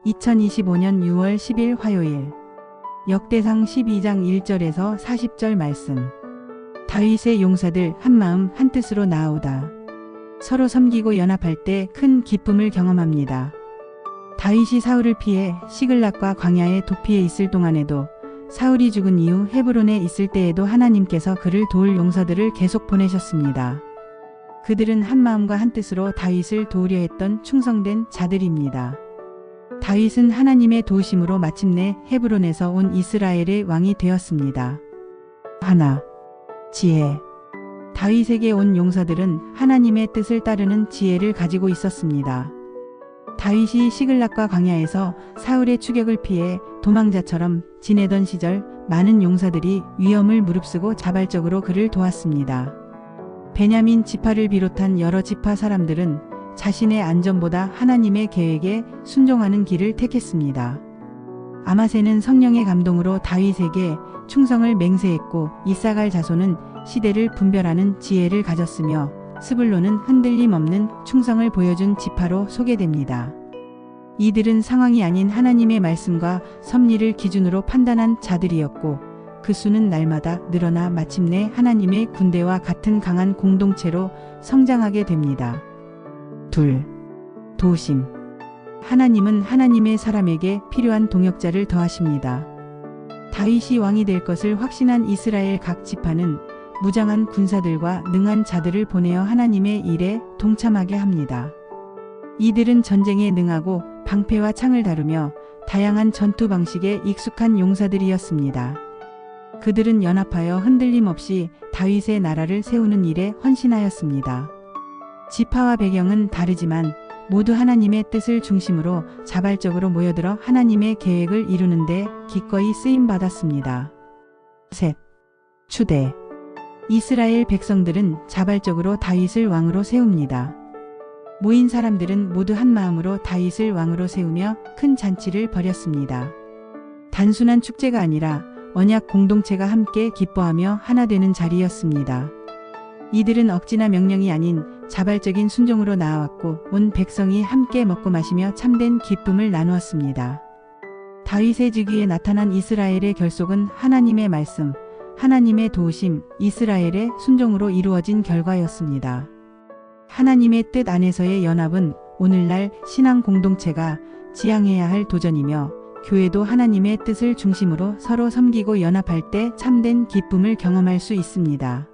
2025년 6월 10일 화요일 역대상 12장 1절에서 40절 말씀. 다윗의 용사들 한마음 한뜻으로 나아오다. 서로 섬기고 연합할 때 큰 기쁨을 경험합니다. 다윗이 사울을 피해 시글락과 광야의 도피에 있을 동안에도, 사울이 죽은 이후 헤브론에 있을 때에도 하나님께서 그를 도울 용사들을 계속 보내셨습니다. 그들은 한마음과 한뜻으로 다윗을 도우려 했던 충성된 자들입니다. 다윗은 하나님의 도우심으로 마침내 헤브론에서 온 이스라엘의 왕이 되었습니다. 하나, 지혜. 다윗에게 온 용사들은 하나님의 뜻을 따르는 지혜를 가지고 있었습니다. 다윗이 시글락과 광야에서 사울의 추격을 피해 도망자처럼 지내던 시절, 많은 용사들이 위험을 무릅쓰고 자발적으로 그를 도왔습니다. 베냐민 지파를 비롯한 여러 지파 사람들은 자신의 안전보다 하나님의 계획에 순종하는 길을 택했습니다. 아마새는 성령의 감동으로 다윗에게 충성을 맹세했고, 이사갈 자손은 시대를 분별하는 지혜를 가졌으며, 스불론은 흔들림 없는 충성을 보여준 지파로 소개됩니다. 이들은 상황이 아닌 하나님의 말씀과 섭리를 기준으로 판단한 자들이었고, 그 수는 날마다 늘어나 마침내 하나님의 군대와 같은 강한 공동체로 성장하게 됩니다. 둘, 도우심. 하나님은 하나님의 사람에게 필요한 동역자를 더하십니다. 다윗이 왕이 될 것을 확신한 이스라엘 각 지파는 무장한 군사들과 능한 자들을 보내어 하나님의 일에 동참하게 합니다. 이들은 전쟁에 능하고 방패와 창을 다루며 다양한 전투 방식에 익숙한 용사들이었습니다. 그들은 연합하여 흔들림 없이 다윗의 나라를 세우는 일에 헌신하였습니다. 지파와 배경은 다르지만 모두 하나님의 뜻을 중심으로 자발적으로 모여들어 하나님의 계획을 이루는 데 기꺼이 쓰임받았습니다. 셋, 추대. 이스라엘 백성들은 자발적으로 다윗을 왕으로 세웁니다. 모인 사람들은 모두 한 마음으로 다윗을 왕으로 세우며 큰 잔치를 벌였습니다. 단순한 축제가 아니라 언약 공동체가 함께 기뻐하며 하나 되는 자리였습니다. 이들은 억지나 명령이 아닌 자발적인 순종으로 나아왔고, 온 백성이 함께 먹고 마시며 참된 기쁨을 나누었습니다. 다윗의 즉위에 나타난 이스라엘의 결속은 하나님의 말씀, 하나님의 도우심, 이스라엘의 순종으로 이루어진 결과였습니다. 하나님의 뜻 안에서의 연합은 오늘날 신앙 공동체가 지향해야 할 도전이며, 교회도 하나님의 뜻을 중심으로 서로 섬기고 연합할 때 참된 기쁨을 경험할 수 있습니다.